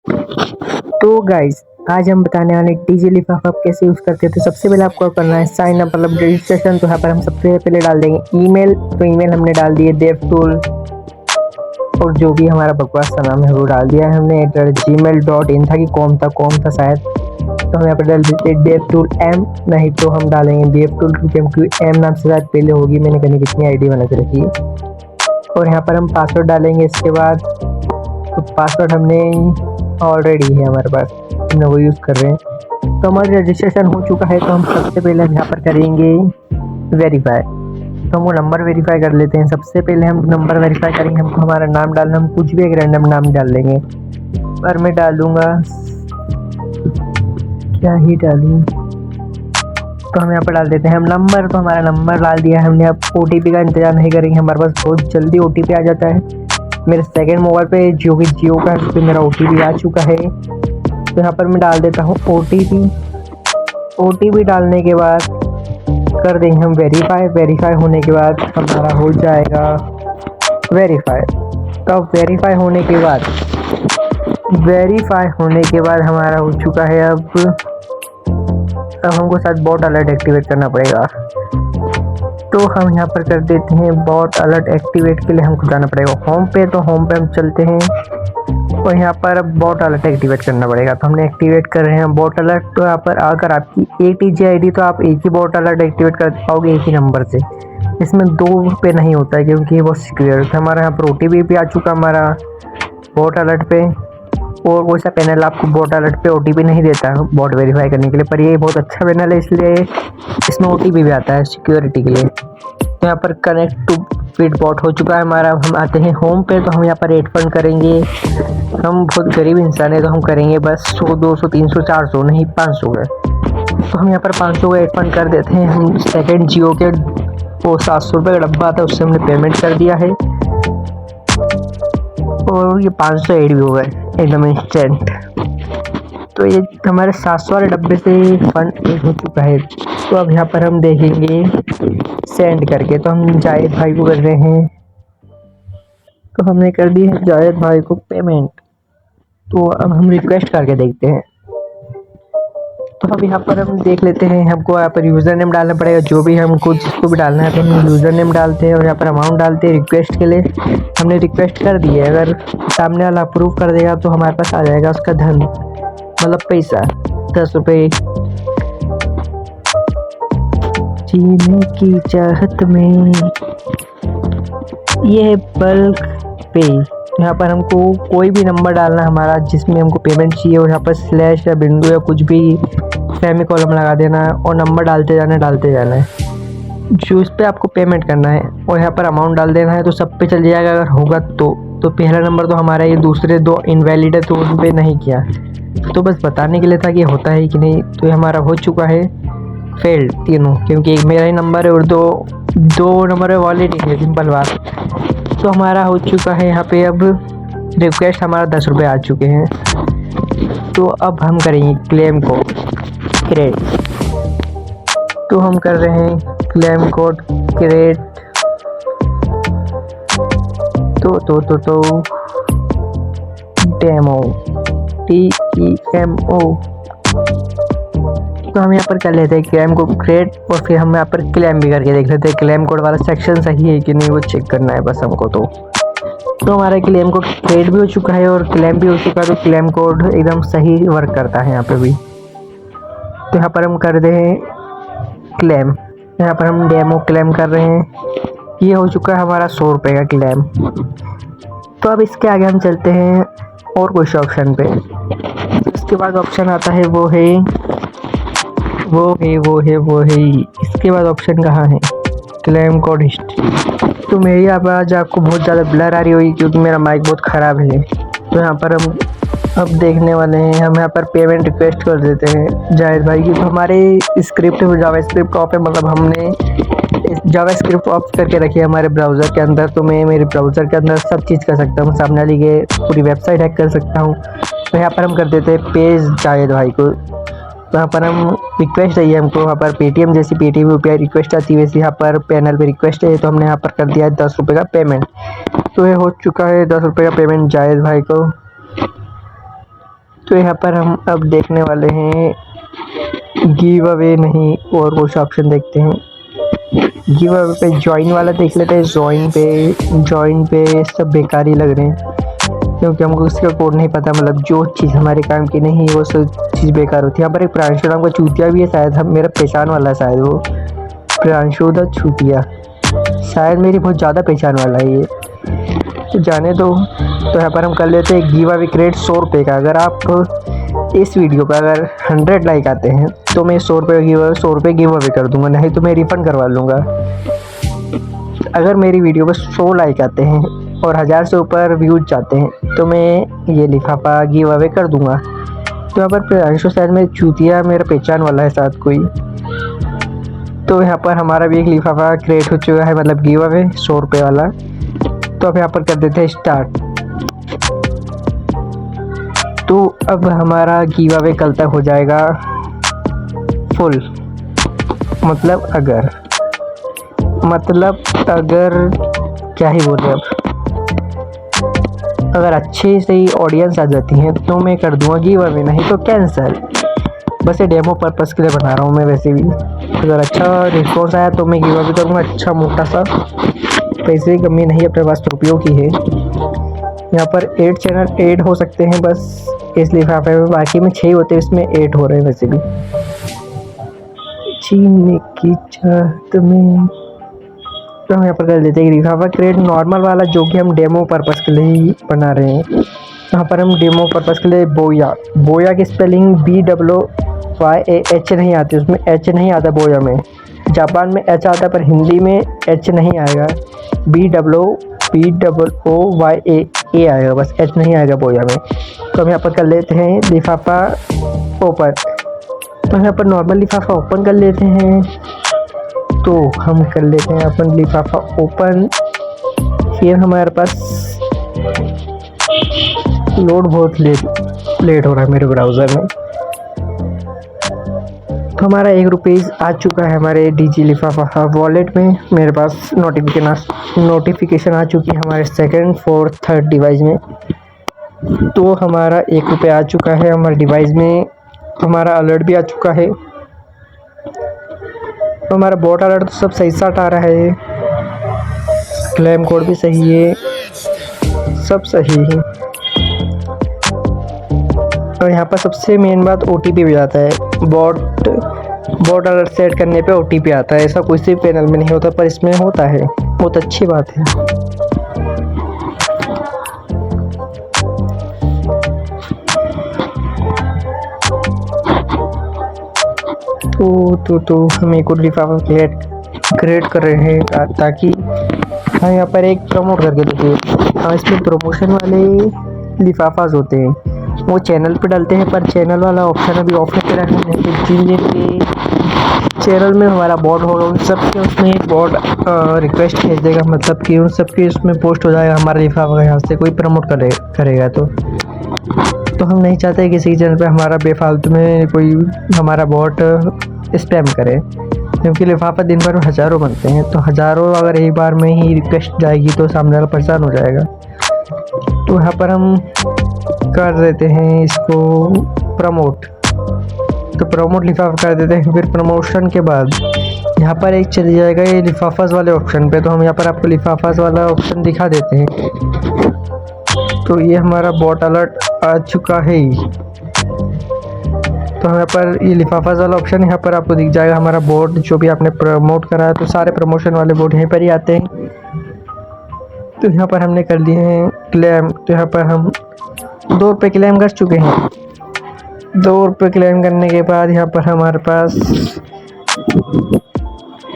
तो गाइस, आज हम बताने वाले डीजे लिफाफा आप कैसे यूज़ करते हैं। तो सबसे पहले आपको करना है साइन अप मतलब रजिस्ट्रेशन। तो यहाँ पर हम सबसे पहले डाल देंगे ईमेल। तो ईमेल हमने डाल दिए देवटूल और जो भी हमारा बकवास का नाम है वो डाल दिया है हमने। gmail.in था कि कॉम था शायद। तो हम यहाँ पर डाल देते देवटूल एम, नहीं तो हम डालेंगे देवटूल क्योंकि एम नाम से शायद पहले होगी। मैंने कहीं कितनी आईडी बना के रखी है। और यहाँ पर हम पासवर्ड डालेंगे इसके बाद। तो पासवर्ड हमने ऑलरेडी है हमारे पास, हम वो यूज़ कर रहे हैं। तो हमारा रजिस्ट्रेशन हो चुका है। तो हम सबसे पहले हम यहाँ पर करेंगे वेरीफाई। तो हम वो नंबर वेरीफाई कर लेते हैं। सबसे पहले हम नंबर वेरीफाई करेंगे। हमको हमारा नाम डालना, हम कुछ भी एक रैंडम नाम डाल देंगे। पर मैं डालूँगा, क्या ही डालूँ। तो हम यहाँ पर डाल देते हैं हम नंबर। तो हमारा नंबर डाल दिया हमने। अब OTP का इंतज़ार नहीं करेंगे, हमारे पास बहुत जल्दी OTP आ जाता है। मेरे सेकंड मोबाइल पे जो कि जियो का है उस पर मेरा OTP आ चुका है। तो यहाँ पर मैं डाल देता हूँ OTP डालने के बाद कर देंगे हम वेरीफाई होने के बाद हमारा हो जाएगा वेरीफाई। तो वेरीफाई होने के बाद हमारा हो चुका है। अब हमको शायद बॉट अलर्ट एक्टिवेट करना पड़ेगा। तो हम यहाँ पर कर देते हैं बॉट अलर्ट एक्टिवेट के लिए हमको जाना पड़ेगा होम पे। तो होम पे हम चलते हैं और यहाँ पर अब बॉट अलर्ट एक्टिवेट करना पड़ेगा। तो हमने एक्टिवेट कर रहे हैं बॉट अलर्ट। तो यहाँ पर अगर आपकी 8 ID तो आप एक ही बॉट अलर्ट एक्टिवेट कर पाओगे एक ही नंबर से। इसमें 2 पे नहीं होता है क्योंकि ये बहुत सिक्योर है। हमारा यहाँ पर OTP भी आ चुका हमारा बॉट अलर्ट पे। और वैसा पैनल आपको बॉट अलर्ट पे OTP नहीं देता बॉट वेरीफाई करने के लिए, पर ये बहुत अच्छा पैनल है इसलिए इसमें OTP भी आता है सिक्योरिटी के लिए। तो यहाँ पर कनेक्ट टू फीड बॉट हो चुका है हमारा। हम आते हैं होम पे। तो हम यहाँ पर एड फंड करेंगे। हम बहुत गरीब इंसान है तो हम करेंगे बस 100 200 300 400 नहीं 500 का। तो हम यहाँ पर 500 का एड फंड कर देते हैं। हम सेकंड जियो के वो 700 रुपये का डब्बा आता है उससे हमने पेमेंट कर दिया है। और ये 500 ऐड भी हो गए एकदम इंस्टेंट। तो ये हमारे 700 वाले डब्बे से फंड ऐड हो चुका है। तो अब यहाँ पर हम देखेंगे सेंड करके। तो हम जायद भाई को कर रहे हैं। तो हमने कर दी है जायद भाई को पेमेंट। तो अब हम रिक्वेस्ट करके देखते हैं। तो अब यहाँ पर हम देख लेते हैं, हमको यहाँ पर यूज़र नेम डालना पड़ेगा जो भी हमको जिसको भी डालना है। तो हम यूज़र नेम डालते हैं और यहाँ पर अमाउंट डालते हैं रिक्वेस्ट के लिए। हमने रिक्वेस्ट कर दी है, अगर सामने वाला अप्रूव कर देगा तो हमारे पास आ जाएगा उसका धन मतलब पैसा 10 रुपये। जीने की चाहत में ये बल्क पे। तो यहाँ पर हमको कोई भी नंबर डालना हमारा जिसमें हमको पेमेंट चाहिए और यहाँ पर स्लैश या बिंदु या कुछ भी सेमी कॉलम लगा देना है और नंबर डालते जाना है जो इस पर आपको पेमेंट करना है। और यहाँ पर अमाउंट डाल देना है। तो सब पे चल जाएगा अगर होगा तो पहला नंबर तो हमारा, ये दूसरे 2 इनवैलिड है तो उन पर नहीं किया। तो बस बताने के लिए था कि होता है कि नहीं। तो ये हमारा हो चुका है फेल्ड तीनों, क्योंकि एक मेरा ही नंबर है और दो नंबर वैलिड है, सिंपल बात। तो हमारा हो चुका है यहाँ पे। अब रिक्वेस्ट हमारा 10 रुपये आ चुके हैं। तो अब हम करेंगे क्लेम कोड क्रिएट। तो हम कर रहे हैं क्लेम कोड क्रिएट। तो डेमो TEMO। तो हम यहाँ पर कर लेते हैं क्लेम कोड क्रिएट और फिर हम यहाँ पर क्लेम भी करके देख लेते हैं क्लेम कोड वाला सेक्शन सही है कि नहीं, वो चेक करना है बस हमको। तो हमारा क्लेम कोड क्रिएट भी हो चुका है और क्लेम भी हो चुका है। तो क्लेम कोड एकदम सही वर्क करता है यहाँ पे भी। तो यहाँ पर हम कर दे क्लेम। यहाँ पर हम डेमो क्लेम कर रहे हैं। ये हो चुका है हमारा 100 रुपये का क्लेम। तो अब इसके आगे हम चलते हैं और कुछ ऑप्शन पे। इसके बाद ऑप्शन आता है वो है इसके बाद ऑप्शन कहाँ है, क्लेम कोड हिस्ट्री। तो मेरी आवाज़ आपको बहुत ज़्यादा ब्लर आ रही होगी क्योंकि मेरा माइक बहुत ख़राब है। तो यहाँ पर हम अब देखने वाले हैं, हम यहाँ पर पेमेंट रिक्वेस्ट कर देते हैं जाहिर भाई की। तो हमारे स्क्रिप्ट में जावास्क्रिप्ट ऑफ है, मतलब हमने जावास्क्रिप्ट ऑफ करके रखी है हमारे ब्राउज़र के अंदर। तो मैं मेरे ब्राउज़र के अंदर सब चीज़ कर सकता हूँ, सामने वाली के पूरी वेबसाइट हैक कर सकता हूँ। तो यहाँ पर हम कर देते हैं पेज जाहिद भाई को। तो यहाँ पर हम रिक्वेस्ट चाहिए हमको, यहाँ पर पेटीएम जैसी पेटीएम UPI रिक्वेस्ट आती है वैसे यहाँ पर पैनल पे रिक्वेस्ट है। तो हमने यहाँ पर कर दिया है 10 रुपये का पेमेंट। तो ये हो चुका है 10 रुपये का पेमेंट जायद भाई को। तो यहाँ पर हम अब देखने वाले हैं गिव अवे नहीं और कुछ ऑप्शन देखते हैं। गिव अवे पे ज्वाइन वाला देख लेते हैं। ज्वाइन पे सब बेकार ही लग रहे हैं, क्योंकि हमको उसका कोड नहीं पता। मतलब जो चीज़ हमारे काम की नहीं वो सब चीज़ बेकार होती है। यहाँ पर एक प्रांशु नाम का चूतिया भी है, शायद हम मेरा पहचान वाला है, शायद वो प्रांशु द चूतिया, शायद मेरी बहुत ज़्यादा पहचान वाला है ये, तो जाने दो। तो यहाँ पर हम कर लेते हैं गिव अवे क्रेडिट 100 रुपये का। अगर आप इस वीडियो पर अगर 100 लाइक आते हैं तो मैं 100 रुपये गिव अवे कर दूंगा, नहीं तो मैं रिफ़ंड करवा लूँगा। अगर मेरी वीडियो पर 100 लाइक आते हैं और 1000 से ऊपर व्यूज जाते हैं तो मैं ये लिफाफा गिव अवे कर दूंगा। तो यहाँ पर अंशु साइड में चूतिया मेरा पहचान वाला है साथ कोई। तो यहाँ पर हमारा भी एक लिफाफा क्रिएट हो चुका है, मतलब गिव अवे 100 रुपये वाला। तो अब यहाँ पर कर देते हैं स्टार्ट। तो अब हमारा गिव अवे कल तक हो जाएगा फुल। मतलब अगर क्या ही बोले, अब अगर अच्छे से ही ऑडियंस आ जाती है तो मैं कर दूंगा गिव अवे, नहीं तो कैंसिल। बस ये डेमो पर्पस के लिए बना रहा हूँ मैं। वैसे भी अगर अच्छा रिस्पॉन्स आया तो मैं गिव अवे करूँगा अच्छा मोटा सा। पैसे की कमी नहीं, अपने पास रुपयों की है। यहाँ पर 8 चैनल ऐड हो सकते हैं बस इस लिफाफे में, बाकी में 6 होते हैं, इसमें 8 हो रहे हैं वैसे भी। छीनने की चाहत में तो हम यहाँ पर कर देते हैं लिफाफा क्रिएट नॉर्मल वाला, जो कि हम डेमो पर्पस के लिए ही बना रहे हैं। यहाँ पर हम डेमो पर्पस के लिए बोया की स्पेलिंग BOYAH नहीं आती, उसमें H नहीं आता बोया में। जापान में H आता है पर हिंदी में H नहीं आएगा, BOOYA आएगा, बस H नहीं आएगा बोया में। तो हम यहाँ पर कर लेते हैं लिफाफा ओपन। तो यहाँ पर नॉर्मल लिफाफा ओपन कर लेते हैं। तो हम कर लेते हैं अपन लिफाफा ओपन। फिर हमारे पास लोड बहुत लेट हो रहा है मेरे ब्राउज़र में। तो हमारा 1 रुपीज़ आ चुका है हमारे डीजी लिफाफा वॉलेट में। मेरे पास नोटिफिकेशन आ चुकी है हमारे 2nd, 4th, 3rd डिवाइस में। तो हमारा 1 रुपया आ चुका है हमारे डिवाइस में। हमारा अलर्ट भी आ चुका है। तो हमारा बॉट अलर्ट तो सब सही साट आ रहा है, क्लेम कोड भी सही है, सब सही है। और यहाँ पर सबसे मेन बात OTP भी आता है। बॉट अलर्ट सेट करने पे OTP आता है। ऐसा किसी पैनल में नहीं होता पर इसमें होता है, बहुत अच्छी बात है। तो हम एक और लिफाफा क्रिएट कर रहे हैं ताकि हम यहाँ पर एक प्रमोट करके देखिए। हाँ, इसमें प्रमोशन वाले लिफाफाज होते हैं, वो चैनल पे डालते हैं, पर चैनल वाला ऑप्शन अभी ऑफ नहीं करा है। तो जिन के चैनल में हमारा बॉट होगा उन सबके उसमें एक बॉट रिक्वेस्ट भेज देगा, मतलब कि उन सबके उसमें पोस्ट हो जाएगा हमारा लिफाफा, यहाँ से कोई प्रमोट करेगा। तो हम नहीं चाहते किसी चैनल पे हमारा बेफालतू में कोई हमारा बॉट स्पैम करे, क्योंकि लिफाफा दिन भर में हज़ारों बनते हैं। तो हज़ारों अगर एक बार में ही रिक्वेस्ट जाएगी तो सामने वाला परेशान हो जाएगा। तो यहाँ पर हम कर देते हैं इसको प्रमोट। तो प्रमोट लिफाफा कर देते हैं। फिर प्रमोशन के बाद यहाँ पर एक चली जाएगा ये लिफाफाज वाले ऑप्शन पे। तो हम यहाँ पर आपको लिफाफाज वाला ऑप्शन दिखा देते हैं। तो ये हमारा बॉट अलर्ट आ चुका है। तो यहाँ पर ये लिफाफाज वाला ऑप्शन यहाँ पर आपको दिख जाएगा। हमारा बोर्ड जो भी आपने प्रमोट करा है, तो सारे प्रमोशन वाले बोर्ड यहीं पर ही आते हैं। तो यहाँ पर हमने कर लिए हैं क्लेम। तो यहाँ पर हम 2 रुपये क्लेम कर चुके हैं। 2 रुपये क्लेम करने के बाद यहाँ पर हमारे पास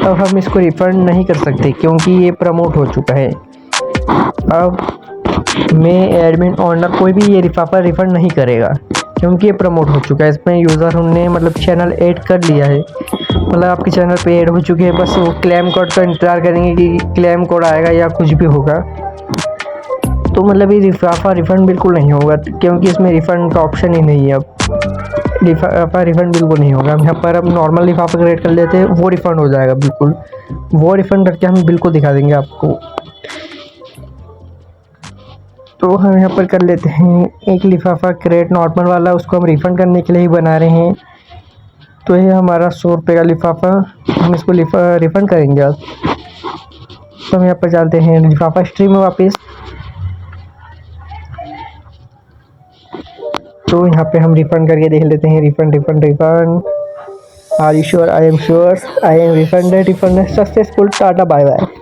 अब हम इसको रिफ़ंड नहीं कर सकते क्योंकि ये प्रमोट हो चुका है। अब मैं एडमिन ओनर कोई भी ये लिफाफा रिफ़ंड नहीं करेगा क्योंकि ये प्रमोट हो चुका है। इसमें यूज़र ने मतलब चैनल ऐड कर लिया है, मतलब आपके चैनल पे ऐड हो चुके हैं। बस वो क्लेम कोड का इंतज़ार करेंगे कि क्लेम कोड आएगा या कुछ भी होगा। तो मतलब ये लिफाफा रिफ़ंड बिल्कुल नहीं होगा क्योंकि इसमें रिफ़ंड का ऑप्शन ही नहीं है। अब लिफाफा रिफ़ंड बिल्कुल नहीं होगा। हम यहाँ पर अब नॉर्मल लिफाफा क्रिएट कर लेते हैं, वो रिफ़ंड हो जाएगा बिल्कुल। वो रिफ़ंड करके हम बिल्कुल दिखा देंगे आपको। तो हम यहाँ पर कर लेते हैं एक लिफाफा क्रेट नॉर्मल वाला, उसको हम रिफ़ंड करने के लिए ही बना रहे हैं। तो ये हमारा 100 रुपये का लिफाफा, हम इसको रिफ़ंड करेंगे अब। तो हम यहाँ पर जाते हैं लिफाफा स्ट्रीम में वापस। तो यहाँ पे हम रिफ़ंड करके देख लेते हैं, refund. Are you sure? I am sure, I am refunded successful. Tata bye bye.